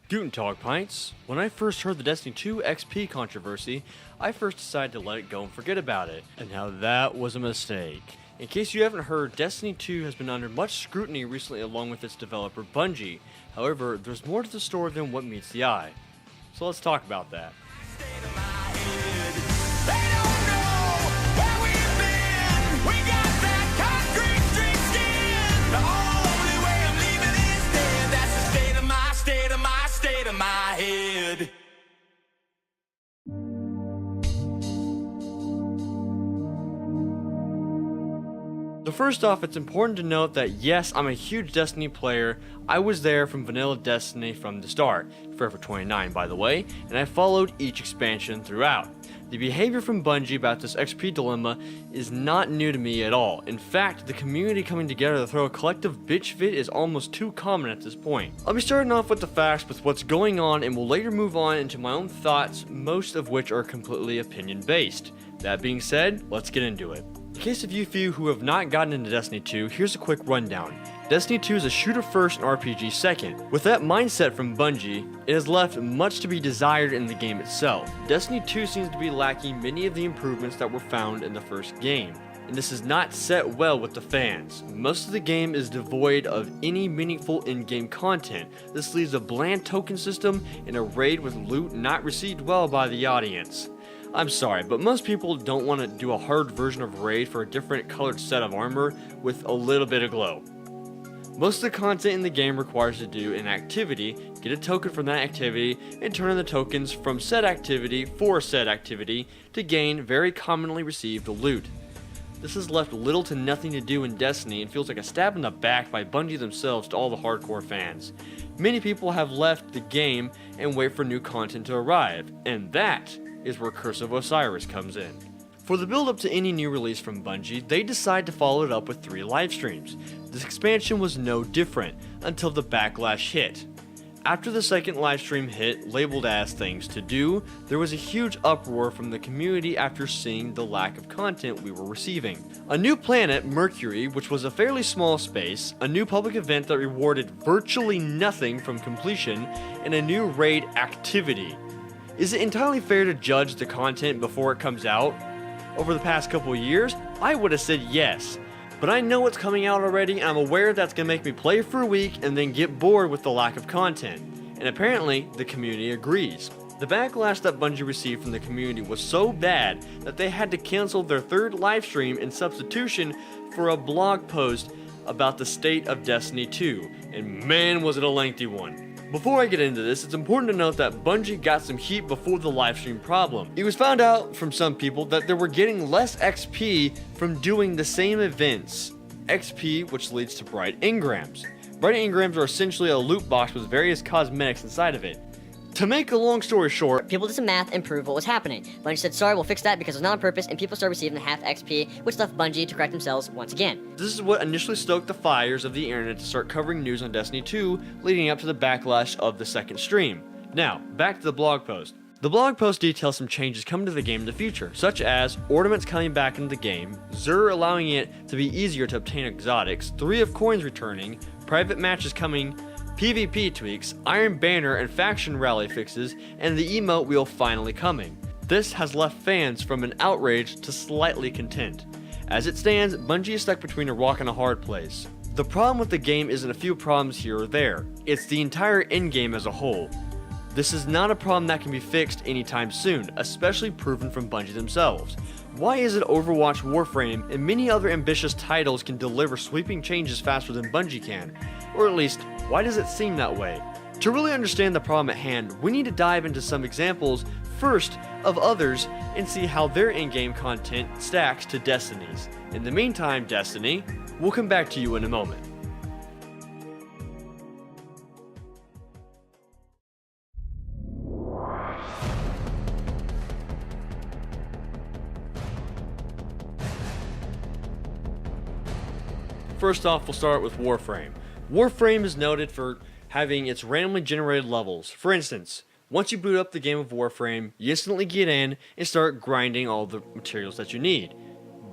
Guten Tag, Pints. When I first heard the Destiny 2 XP controversy, I first decided to let it go and forget about it, and now that was a mistake. In case you haven't heard, Destiny 2 has been under much scrutiny recently along with its developer Bungie. However, there's more to the story than what meets the eye. So let's talk about that. So first off, it's important to note that yes, I'm a huge Destiny player. I was there from vanilla Destiny from the start, Forever 29 by the way, and I followed each expansion throughout. The behavior from Bungie about this XP dilemma is not new to me at all. In fact, the community coming together to throw a collective bitch fit is almost too common at this point. I'll be starting off with the facts with what's going on and will later move on into my own thoughts, most of which are completely opinion based. That being said, let's get into it. In case of you few who have not gotten into Destiny 2, here's a quick rundown. Destiny 2 is a shooter first and RPG second. With that mindset from Bungie, it has left much to be desired in the game itself. Destiny 2 seems to be lacking many of the improvements that were found in the first game, and this is not set well with the fans. Most of the game is devoid of any meaningful in-game content. This leaves a bland token system and a raid with loot not received well by the audience. I'm sorry, but most people don't want to do a hard version of raid for a different colored set of armor with a little bit of glow. Most of the content in the game requires you to do an activity, get a token from that activity, and turn in the tokens from said activity for said activity to gain very commonly received loot. This has left little to nothing to do in Destiny and feels like a stab in the back by Bungie themselves to all the hardcore fans. Many people have left the game and wait for new content to arrive, and that is where Curse of Osiris comes in. For the build up to any new release from Bungie, they decide to follow it up with 3 live streams. This expansion was no different until the backlash hit. After the second live stream hit, labeled as Things to Do, there was a huge uproar from the community after seeing the lack of content we were receiving. A new planet, Mercury, which was a fairly small space, a new public event that rewarded virtually nothing from completion, and a new raid activity. Is it entirely fair to judge the content before it comes out? Over the past couple of years, I would have said yes. But I know it's coming out already, and I'm aware that's going to make me play for a week and then get bored with the lack of content. And apparently, the community agrees. The backlash that Bungie received from the community was so bad that they had to cancel their 3rd livestream in substitution for a blog post about the state of Destiny 2. And man, was it a lengthy one. Before I get into this, it's important to note that Bungie got some heat before the livestream problem. It was found out from some people that they were getting less XP from doing the same events. XP, which leads to bright engrams. Bright engrams are essentially a loot box with various cosmetics inside of it. To make a long story short, people did some math and proved what was happening. Bungie said, sorry, we'll fix that because it was not on purpose, and people started receiving the half XP, which left Bungie to correct themselves once again. This is what initially stoked the fires of the internet to start covering news on Destiny 2, leading up to the backlash of the second stream. Now, back to the blog post. The blog post details some changes coming to the game in the future, such as ornaments coming back into the game, Xur allowing it to be easier to obtain exotics, 3 of coins returning, private matches coming, PvP tweaks, Iron Banner and faction rally fixes, and the emote wheel finally coming. This has left fans from an outrage to slightly content. As it stands, Bungie is stuck between a rock and a hard place. The problem with the game isn't a few problems here or there, it's the entire endgame as a whole. This is not a problem that can be fixed anytime soon, especially proven from Bungie themselves. Why is it Overwatch, Warframe, and many other ambitious titles can deliver sweeping changes faster than Bungie can? Or at least, why does it seem that way? To really understand the problem at hand, we need to dive into some examples first of others and see how their in-game content stacks to Destiny's. In the meantime, Destiny, we'll come back to you in a moment. First off, we'll start with Warframe. Warframe is noted for having its randomly generated levels. For instance, once you boot up the game of Warframe, you instantly get in and start grinding all the materials that you need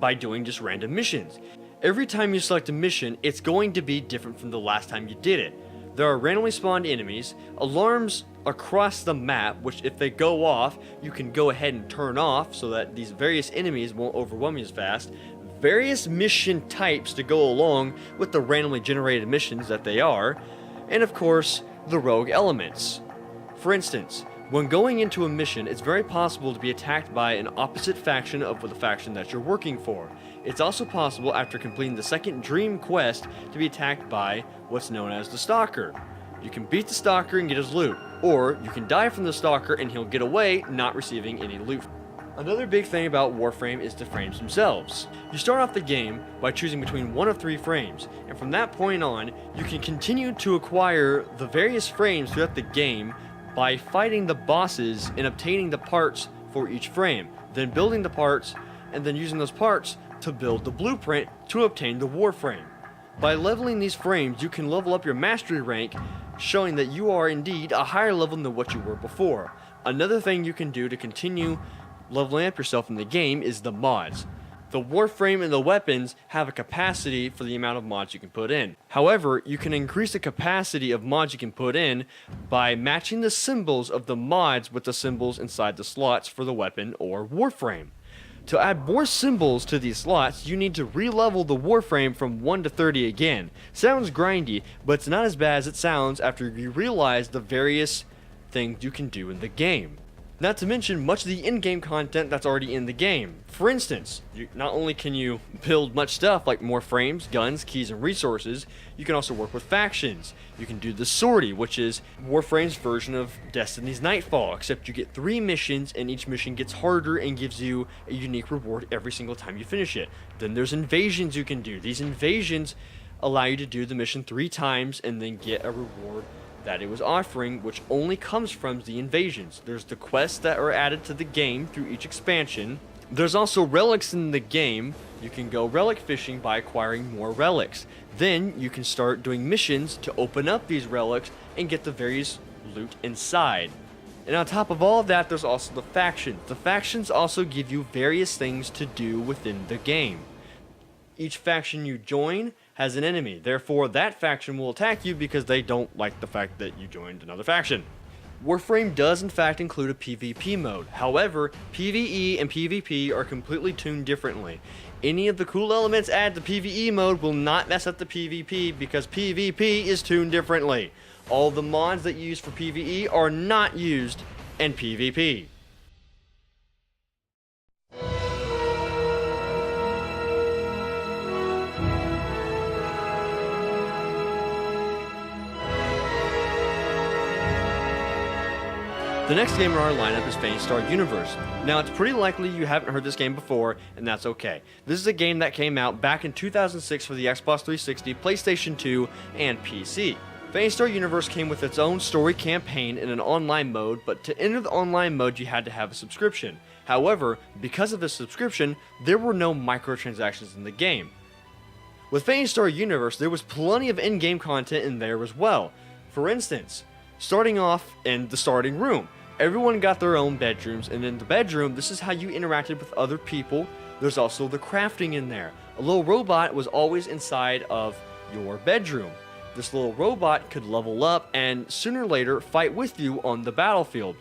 by doing just random missions. Every time you select a mission, it's going to be different from the last time you did it. There are randomly spawned enemies, alarms across the map, which if they go off, you can go ahead and turn off so that these various enemies won't overwhelm you as fast, various mission types to go along with the randomly generated missions that they are, and of course, the rogue elements. For instance, when going into a mission, it's very possible to be attacked by an opposite faction of the faction that you're working for. It's also possible after completing the second dream quest to be attacked by what's known as the Stalker. You can beat the Stalker and get his loot, or you can die from the Stalker and he'll get away not receiving any loot. Another big thing about Warframe is the frames themselves. You start off the game by choosing between one of 3 frames, and from that point on, you can continue to acquire the various frames throughout the game by fighting the bosses and obtaining the parts for each frame, then building the parts, and then using those parts to build the blueprint to obtain the Warframe. By leveling these frames, you can level up your mastery rank, showing that you are indeed a higher level than what you were before. Another thing you can do to continue leveling up yourself in the game is the mods. The Warframe and the weapons have a capacity for the amount of mods you can put in. However, you can increase the capacity of mods you can put in by matching the symbols of the mods with the symbols inside the slots for the weapon or Warframe. To add more symbols to these slots, you need to re-level the Warframe from 1 to 30 again. Sounds grindy, but it's not as bad as it sounds after you realize the various things you can do in the game. Not to mention much of the in-game content that's already in the game. For instance, not only can you build much stuff like more frames, guns, keys, and resources, you can also work with factions. You can do the sortie, which is Warframe's version of Destiny's Nightfall, except you get 3 missions and each mission gets harder and gives you a unique reward every single time you finish it. Then there's invasions you can do. These invasions allow you to do the mission 3 times and then get a reward that it was offering, which only comes from the invasions. There's the quests that are added to the game through each expansion. There's also relics in the game. You can go relic fishing by acquiring more relics. Then you can start doing missions to open up these relics and get the various loot inside. And on top of all of that, there's also the factions. The factions also give you various things to do within the game. Each faction you join has an enemy. Therefore, that faction will attack you because they don't like the fact that you joined another faction. Warframe does in fact include a PvP mode. However, PvE and PvP are completely tuned differently. Any of the cool elements added to PvE mode will not mess up the PvP because PvP is tuned differently. All the mods that you use for PvE are not used in PvP. The next game in our lineup is Phantasy Star Universe. Now, it's pretty likely you haven't heard this game before, and that's okay. This is a game that came out back in 2006 for the Xbox 360, PlayStation 2, and PC. Phantasy Star Universe came with its own story campaign in an online mode, but to enter the online mode you had to have a subscription. However, because of the subscription, there were no microtransactions in the game. With Phantasy Star Universe, there was plenty of in-game content in there as well. For instance, starting off in the starting room. Everyone got their own bedrooms, and in the bedroom, this is how you interacted with other people. There's also the crafting in there. A little robot was always inside of your bedroom. This little robot could level up and sooner or later fight with you on the battlefield.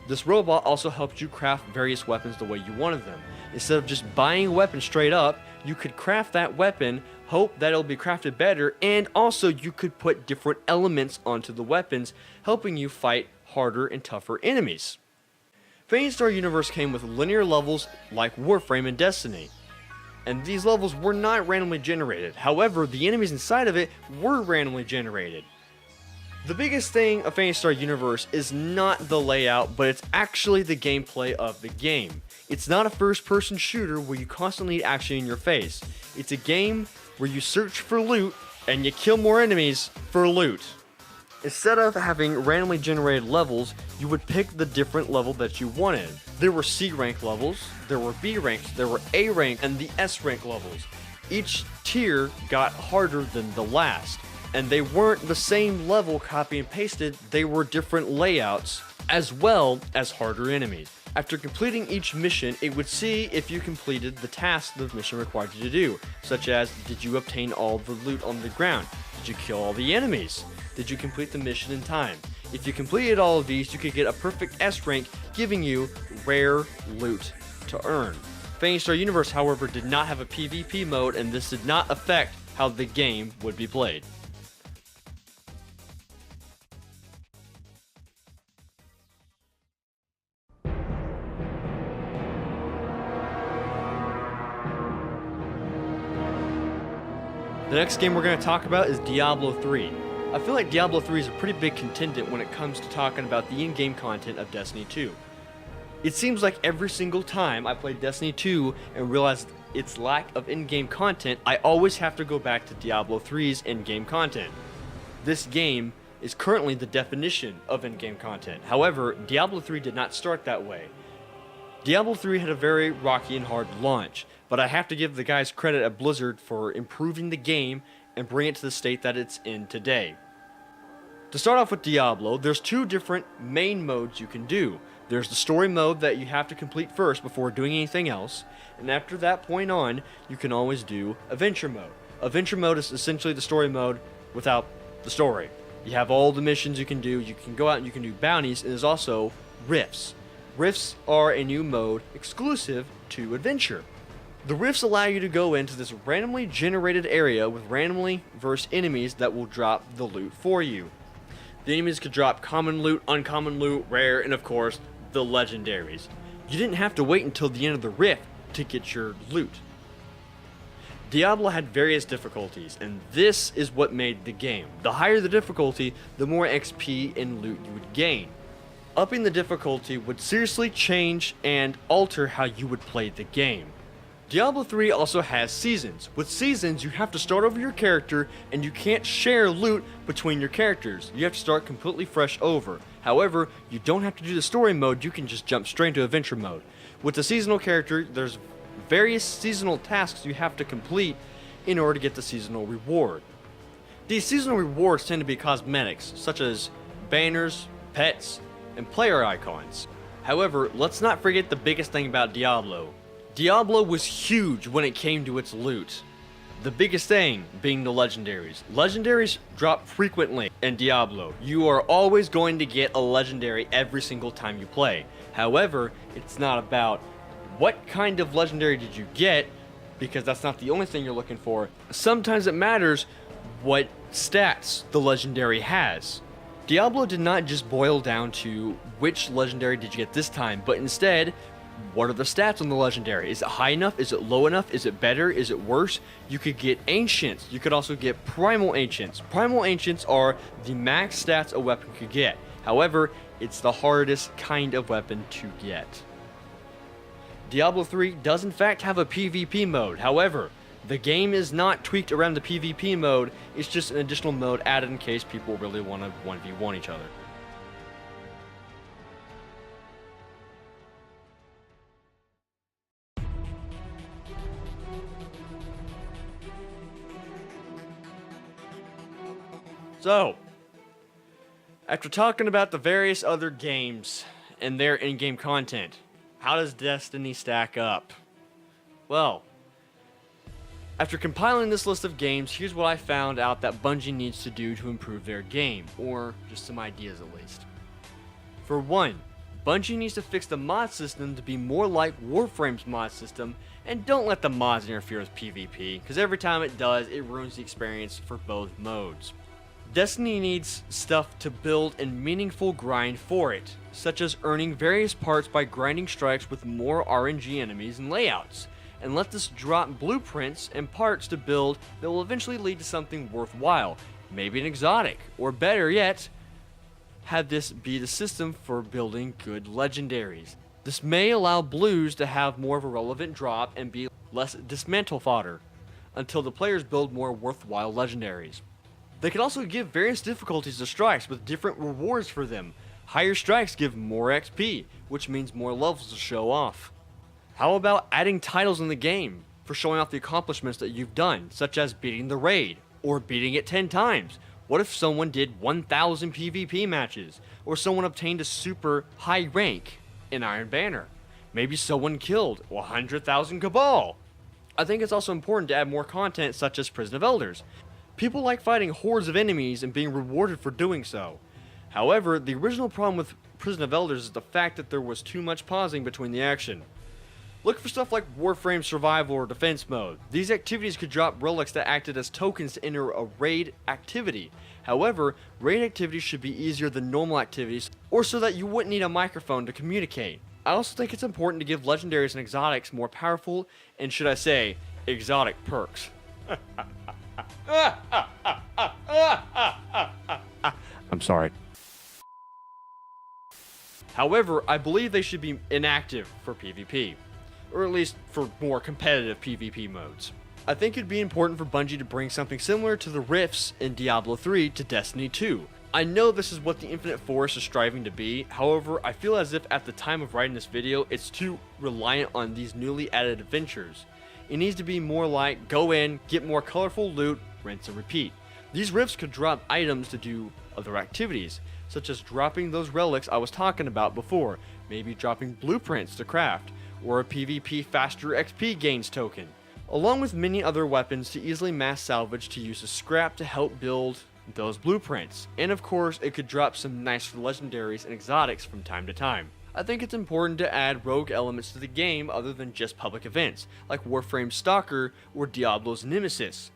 This robot also helped you craft various weapons the way you wanted them. Instead of just buying a weapon straight up, you could craft that weapon, hope that it'll be crafted better, and also you could put different elements onto the weapons, helping you fight harder and tougher enemies. Phantasy Star Universe came with linear levels like Warframe and Destiny, and these levels were not randomly generated. However, the enemies inside of it were randomly generated. The biggest thing of Phantasy Star Universe is not the layout, but it's actually the gameplay of the game. It's not a first-person shooter where you constantly need action in your face. It's a game where you search for loot and you kill more enemies for loot. Instead of having randomly generated levels, you would pick the different level that you wanted. There were C rank levels, there were B ranks, there were A rank, and the S rank levels. Each tier got harder than the last, and they weren't the same level copy and pasted, they were different layouts, as well as harder enemies. After completing each mission, it would see if you completed the task the mission required you to do, such as, did you obtain all the loot on the ground? Did you kill all the enemies? did you complete the mission in time. If you completed all of these, you could get a perfect S rank, giving you rare loot to earn. Phantasy Star Universe, however, did not have a PvP mode, and this did not affect how the game would be played. The next game we're going to talk about is Diablo 3. I feel like Diablo 3 is a pretty big contender when it comes to talking about the in-game content of Destiny 2. It seems like every single time I play Destiny 2 and realize its lack of in-game content, I always have to go back to Diablo 3's in-game content. This game is currently the definition of in-game content. However, Diablo 3 did not start that way. Diablo 3 had a very rocky and hard launch, but I have to give the guys credit at Blizzard for improving the game and bring it to the state that it's in today. To start off with Diablo, there's two different main modes you can do. There's the story mode that you have to complete first before doing anything else, and after that point on, you can always do adventure mode. Adventure mode is essentially the story mode without the story. You have all the missions you can do, you can go out and you can do bounties, and there's also rifts. Rifts are a new mode exclusive to adventure. The rifts allow you to go into this randomly generated area with randomly versed enemies that will drop the loot for you. The enemies could drop common loot, uncommon loot, rare, and of course, the legendaries. You didn't have to wait until the end of the rift to get your loot. Diablo had various difficulties, and this is what made the game. The higher the difficulty, the more XP and loot you would gain. Upping the difficulty would seriously change and alter how you would play the game. Diablo 3 also has seasons. With seasons, you have to start over your character and you can't share loot between your characters. You have to start completely fresh over. However, you don't have to do the story mode, you can just jump straight into adventure mode. With the seasonal character, there's various seasonal tasks you have to complete in order to get the seasonal reward. These seasonal rewards tend to be cosmetics, such as banners, pets, and player icons. However, let's not forget the biggest thing about Diablo. Diablo was huge when it came to its loot. The biggest thing being the legendaries. Legendaries drop frequently in Diablo. You are always going to get a legendary every single time you play. However, it's not about what kind of legendary did you get, because that's not the only thing you're looking for. Sometimes it matters what stats the legendary has. Diablo did not just boil down to which legendary did you get this time, but instead, what are the stats on the legendary? Is it high enough? Is it low enough? Is it better? Is it worse? You could get ancients. You could also get primal ancients. Primal ancients are the max stats a weapon could get. However, it's the hardest kind of weapon to get. Diablo 3 does in fact have a PvP mode. However, the game is not tweaked around the PvP mode. It's just an additional mode added in case people really want to 1v1 each other. So, after talking about the various other games and their in-game content, how does Destiny stack up? Well, after compiling this list of games, here's what I found out that Bungie needs to do to improve their game, or just some ideas at least. For one, Bungie needs to fix the mod system to be more like Warframe's mod system, and don't let the mods interfere with PvP, because every time it does, it ruins the experience for both modes. Destiny needs stuff to build and meaningful grind for it, such as earning various parts by grinding strikes with more RNG enemies and layouts, and let this drop blueprints and parts to build that will eventually lead to something worthwhile, maybe an exotic, or better yet, have this be the system for building good legendaries. This may allow blues to have more of a relevant drop and be less dismantle fodder, until the players build more worthwhile legendaries. They can also give various difficulties to strikes with different rewards for them. Higher strikes give more XP, which means more levels to show off. How about adding titles in the game for showing off the accomplishments that you've done, such as beating the raid, or beating it 10 times? What if someone did 1,000 PvP matches, or someone obtained a super high rank in Iron Banner? Maybe someone killed 100,000 Cabal. I think it's also important to add more content such as Prison of Elders. People like fighting hordes of enemies and being rewarded for doing so. However, the original problem with Prison of Elders is the fact that there was too much pausing between the action. Look for stuff like Warframe Survival or Defense Mode. These activities could drop relics that acted as tokens to enter a raid activity. However, raid activities should be easier than normal activities, or so that you wouldn't need a microphone to communicate. I also think it's important to give legendaries and exotics more powerful, and should I say, exotic perks. I'm sorry. However, I believe they should be inactive for PvP, or at least for more competitive PvP modes. I think it'd be important for Bungie to bring something similar to the rifts in Diablo III to Destiny 2. I know this is what the Infinite Forest is striving to be, however, I feel as if at the time of writing this video, it's too reliant on these newly added adventures. It needs to be more like, go in, get more colorful loot, rinse and repeat. These rifts could drop items to do other activities, such as dropping those relics I was talking about before, maybe dropping blueprints to craft, or a PvP faster XP gains token, along with many other weapons to easily mass salvage to use as scrap to help build those blueprints. And of course, it could drop some nice legendaries and exotics from time to time. I think it's important to add rogue elements to the game other than just public events, like Warframe's Stalker or Diablo's Nemesis.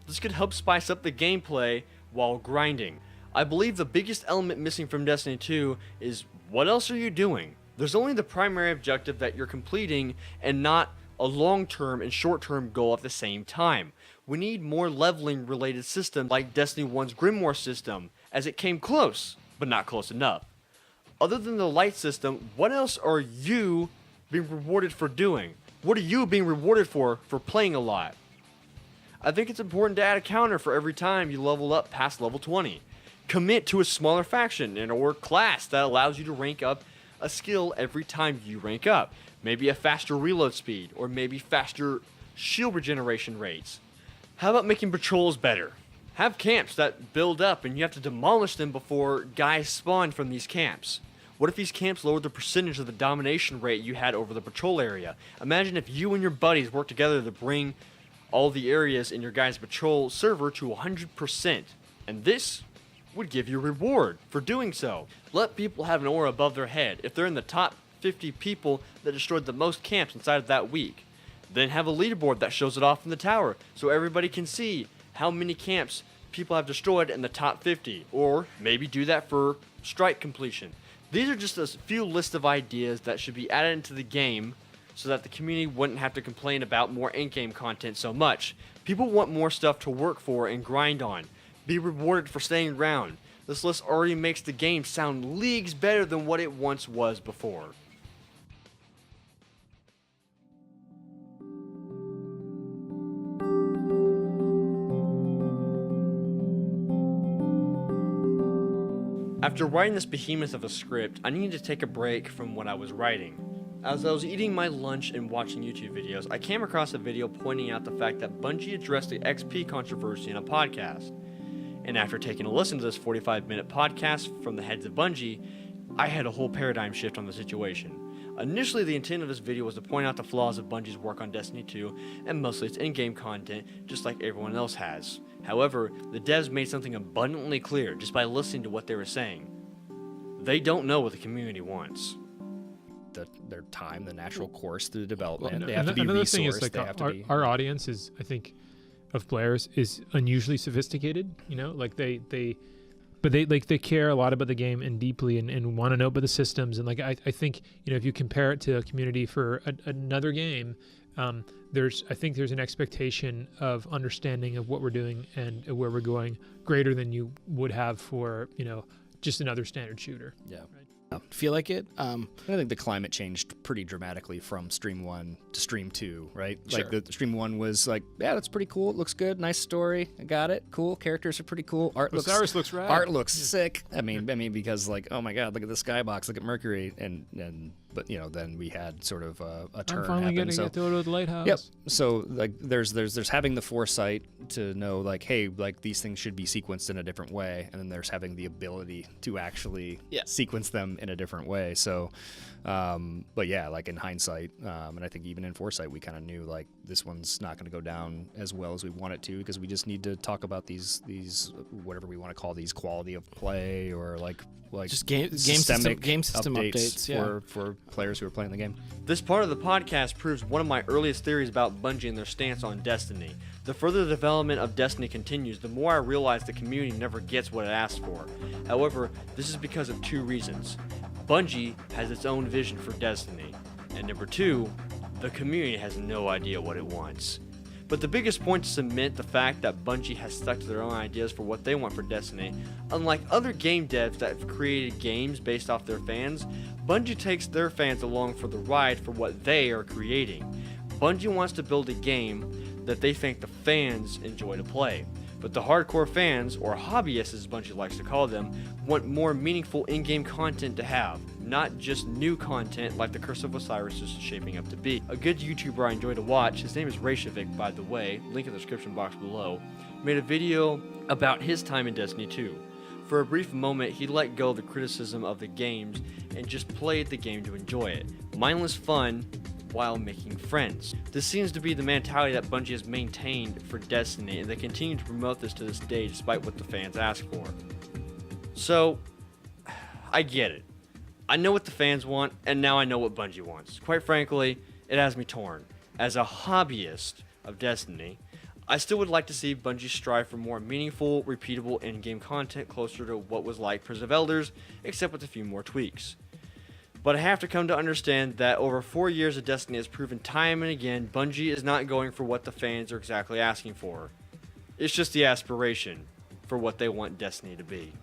This could help spice up the gameplay while grinding. I believe the biggest element missing from Destiny 2 is, what else are you doing? There's only the primary objective that you're completing and not a long-term and short-term goal at the same time. We need more leveling related systems like Destiny 1's Grimoire system, as it came close, but not close enough. Other than the light system, what else are you being rewarded for doing? What are you being rewarded for playing a lot? I think it's important to add a counter for every time you level up past level 20. Commit to a smaller faction and or class that allows you to rank up a skill every time you rank up. Maybe a faster reload speed, or maybe faster shield regeneration rates. How about making patrols better? Have camps that build up and you have to demolish them before guys spawn from these camps. What if these camps lowered the percentage of the domination rate you had over the patrol area? Imagine if you and your buddies worked together to bring all the areas in your guys' patrol server to 100%. And this would give you a reward for doing so. Let people have an aura above their head if they're in the top 50 people that destroyed the most camps inside of that week. Then have a leaderboard that shows it off in the tower so everybody can see how many camps people have destroyed in the top 50. Or maybe do that for strike completion. These are just a few list of ideas that should be added into the game so that the community wouldn't have to complain about more in-game content so much. People want more stuff to work for and grind on. Be rewarded for staying around. This list already makes the game sound leagues better than what it once was before. After writing this behemoth of a script, I needed to take a break from what I was writing. As I was eating my lunch and watching YouTube videos, I came across a video pointing out the fact that Bungie addressed the XP controversy in a podcast. And after taking a listen to this 45-minute podcast from the heads of Bungie, I had a whole paradigm shift on the situation. Initially, the intent of this video was to point out the flaws of Bungie's work on Destiny 2, and mostly its in-game content, just like everyone else has. However, the devs made something abundantly clear just by listening to what they were saying. They don't know what the community wants. Their time, the natural course through the development. Well, they have to be another resourced. thing is, like, our audience is, I think, of players is unusually sophisticated. You know, like they care a lot about the game and deeply and want to know about the systems. And like I think, you know, if you compare it to a community for another game, there's an expectation of understanding of what we're doing and where we're going greater than you would have for, you know, just another standard shooter. Yeah. Feel like it. I think the climate changed pretty dramatically from Stream 1 to Stream 2, right? Sure. Like the Stream 1 was like, yeah, that's pretty cool. It looks good. Nice story. I got it. Cool. Characters are pretty cool. Osiris looks rad. Art looks sick. I mean, because like, oh my God, look at the skybox. Look at Mercury. And but then we had sort of a turn I'm finally happen. getting So to go to the lighthouse. yep. So like there's having the foresight to know like, hey, like these things should be sequenced in a different way, and then there's having the ability to actually sequence them in a different way. So, but yeah, like in hindsight, and I think even in foresight, we kind of knew like this one's not going to go down as well as we want it to, because we just need to talk about these whatever we want to call these, quality of play, or like just game system updates for players who are playing the game. This part of the podcast proves one of my earliest theories about Bungie and their stance on Destiny. The further the development of Destiny continues, the more I realize the community never gets what it asks for. However, this is because of 2 reasons. Bungie has its own vision for Destiny, and number 2, the community has no idea what it wants. But the biggest point to cement the fact that Bungie has stuck to their own ideas for what they want for Destiny, unlike other game devs that have created games based off their fans, Bungie takes their fans along for the ride for what they are creating. Bungie wants to build a game that they think the fans enjoy to play. But the hardcore fans, or hobbyists as Bungie likes to call them, want more meaningful in-game content to have, not just new content like the Curse of Osiris is shaping up to be. A good YouTuber I enjoy to watch, his name is Reykjavik by the way, link in the description box below, made a video about his time in Destiny 2. For a brief moment, he let go of the criticism of the games and just played the game to enjoy it. Mindless fun while making friends. This seems to be the mentality that Bungie has maintained for Destiny, and they continue to promote this to this day despite what the fans ask for. So, I get it. I know what the fans want, and now I know what Bungie wants. Quite frankly, it has me torn. As a hobbyist of Destiny, I still would like to see Bungie strive for more meaningful, repeatable in-game content closer to what was like Prison of Elders, except with a few more tweaks. But I have to come to understand that over 4 years of Destiny has proven time and again Bungie is not going for what the fans are exactly asking for. It's just the aspiration for what they want Destiny to be.